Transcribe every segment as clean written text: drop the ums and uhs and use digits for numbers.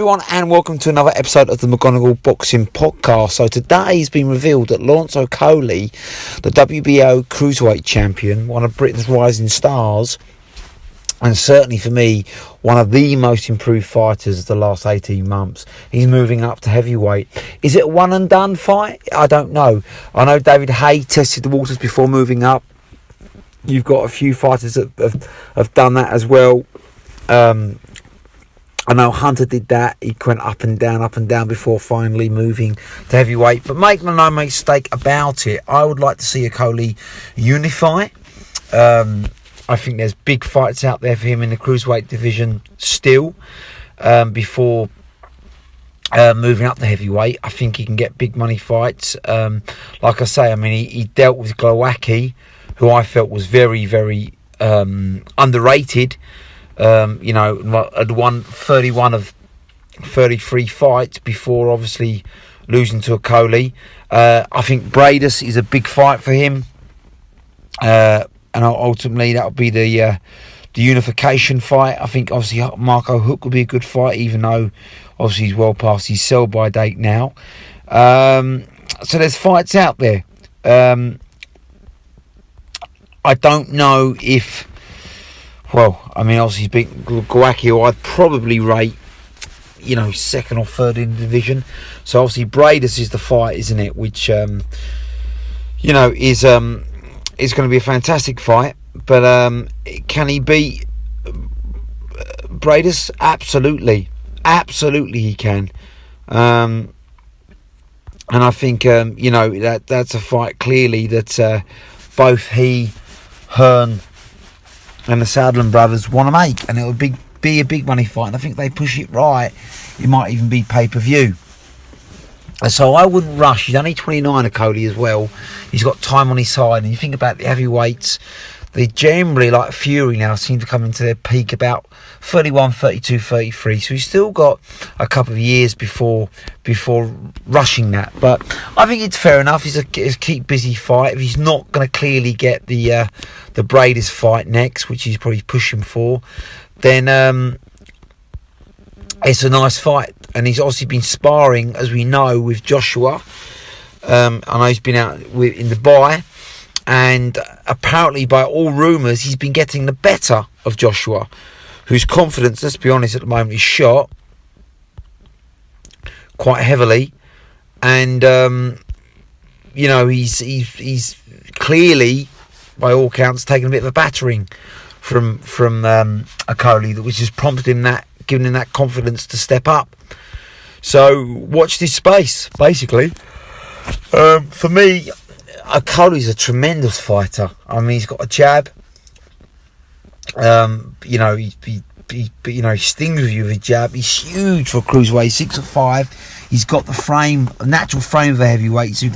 everyone, and welcome to another episode of the McGonagall Boxing Podcast. So today has been revealed that Okolie, the WBO Cruiserweight Champion, one of Britain's rising stars, and certainly for me, one of the most improved fighters of the last 18 months. He's moving up to heavyweight. Is it a one and done fight? I don't know. I know David Haye tested the waters before moving up. You've got a few fighters that have done that as well. I know Hunter did that. He went up and down before finally moving to heavyweight. But make no mistake about it, I would like to see Okolie unify. I think there's big fights out there for him in the cruiserweight division still. Before moving up to heavyweight, I think he can get big money fights. Like I say, I mean, he dealt with Glowacki, who I felt was very, very underrated. Had won 31 of 33 fights before obviously losing to Okolie. I think Bradis is a big fight for him, and ultimately that'll be the unification fight. I think obviously Marco Hook will be a good fight, even though obviously he's well past his sell-by date now. So there's fights out there. I don't know if... Well, I mean, obviously he's beat Glowacki, who I'd probably rate, second or third in the division. So obviously Bradis is the fight, isn't it? Which, is going to be a fantastic fight. But can he beat Bradis? Absolutely he can. And I think that's a fight clearly that both he, Hearn, and the Southland brothers want to make, and it would be a big money fight. And I think they push it right, it might even be pay-per-view. So I wouldn't rush. He's only 29, Okolie, as well. He's got time on his side. And you think about the heavyweights, they generally, like Fury now, seem to come into their peak about 31, 32, 33. So he's still got a couple of years before rushing that. But I think it's fair enough. It's a keep busy fight. If he's not going to clearly get the Bradis fight next, which he's probably pushing for, then it's a nice fight. And he's obviously been sparring, as we know, with Joshua. I know he's been out in Dubai. And apparently, by all rumours, he's been getting the better of Joshua, whose confidence, let's be honest, at the moment is shot quite heavily. And, he's clearly, by all counts, taken a bit of a battering from Okolie, which has prompted him given him that confidence to step up. So, watch this space, basically. For me, Okolie's a tremendous fighter. I mean, he's got a jab. He stings with you with a jab. He's huge for cruiserweight, 6'5". He's got the natural frame of a heavyweight. So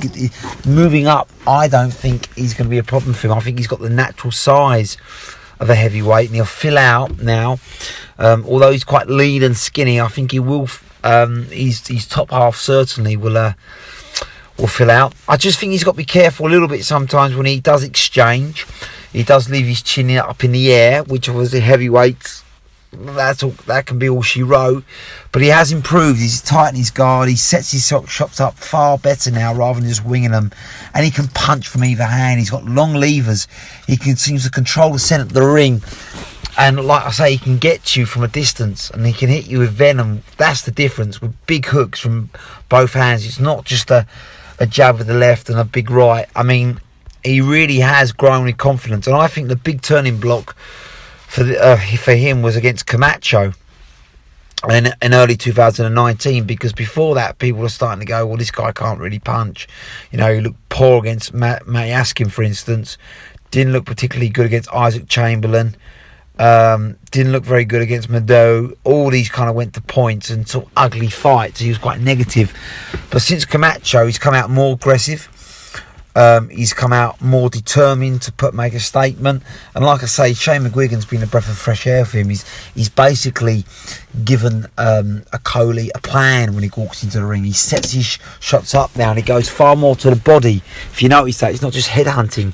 moving up, I don't think he's going to be a problem for him. I think he's got the natural size of a heavyweight, and he'll fill out now. Although he's quite lean and skinny, I think he will. His top half certainly will fill out. I just think he's got to be careful a little bit sometimes when he does exchange. He does leave his chin up in the air, which was the heavyweights. That can be all she wrote. But he has improved. He's tightened his guard. He sets his shots up far better now, rather than just winging them. And he can punch from either hand. He's got long levers. He seems to control the centre of the ring. And like I say, he can get you from a distance, and he can hit you with venom. That's the difference with big hooks from both hands. It's not just a jab with the left and a big right. I mean, he really has grown in confidence, and I think the big turning block for him was against Camacho in early 2019, because before that people were starting to go, well, this guy can't really punch. He looked poor against Matt Askin, for instance. Didn't look particularly good against Isaac Chamberlain. Didn't look very good against Mado. All these kind of went to points and sort of ugly fights. He was quite negative. But since Camacho, he's come out more aggressive. He's come out more determined to make a statement. And like I say, Shane McGuigan's been a breath of fresh air for him. He's basically given Okolie a plan when he walks into the ring. He sets his shots up now, and he goes far more to the body. If you notice that, it's not just head hunting.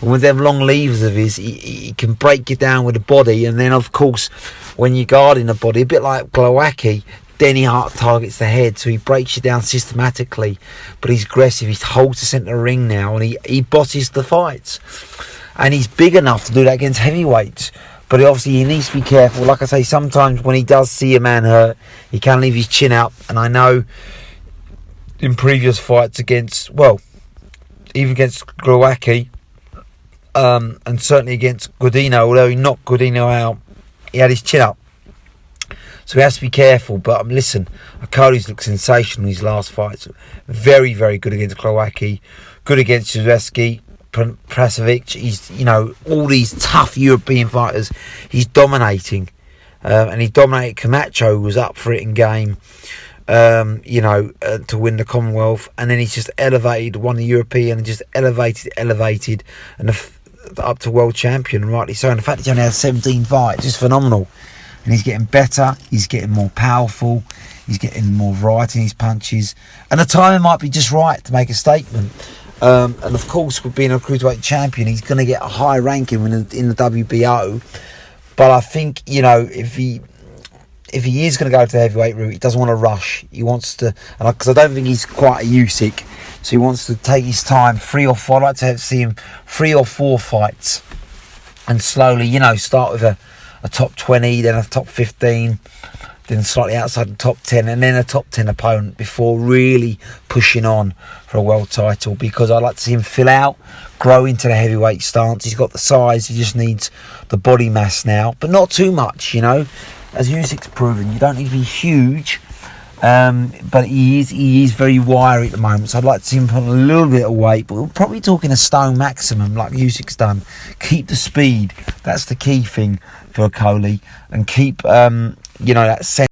And with them long levers of his, he can break you down with the body. And then, of course, when you're guarding the body, a bit like Glowacki, then he targets the head, so he breaks you down systematically, but he's aggressive. He holds the centre of the ring now, and he bosses the fights, and he's big enough to do that against heavyweights. But obviously he needs to be careful. Like I say, sometimes when he does see a man hurt, he can leave his chin out, and I know in previous fights against, well, even against Glowacki, and certainly against Godinho, although he knocked Godinho out, he had his chin up. So he has to be careful. But listen, Okolie's looked sensational in his last fights. Very, very good against Glowacki. Good against usyk, Prasovic. He's, all these tough European fighters, he's dominating. And he dominated Camacho, who was up for it in game, to win the Commonwealth. And then he's just won the European, and just elevated, and up to world champion, rightly so. And the fact that he only had 17 fights is phenomenal. And he's getting better, he's getting more powerful, he's getting more variety in his punches, and the timing might be just right to make a statement. And of course, with being a cruiserweight champion, he's going to get a high ranking in the WBO. But I think, if he is going to go to the heavyweight route, he doesn't want to rush. He wants to, because I don't think he's quite a usyk, so he wants to take his time, 3 or 4. I'd like to see him 3 or 4 fights, and slowly, start with a top 20, then a top 15, then slightly outside the top 10, and then a top 10 opponent before really pushing on for a world title. Because I'd like to see him fill out, grow into the heavyweight stance. He's got the size, he just needs the body mass now, but not too much, as Usyk's proven. You don't need to be huge, but he is very wiry at the moment, so I'd like to see him put on a little bit of weight, but we're probably talking a stone maximum like Usyk's done. Keep the speed, that's the key thing for Okolie, and keep that sense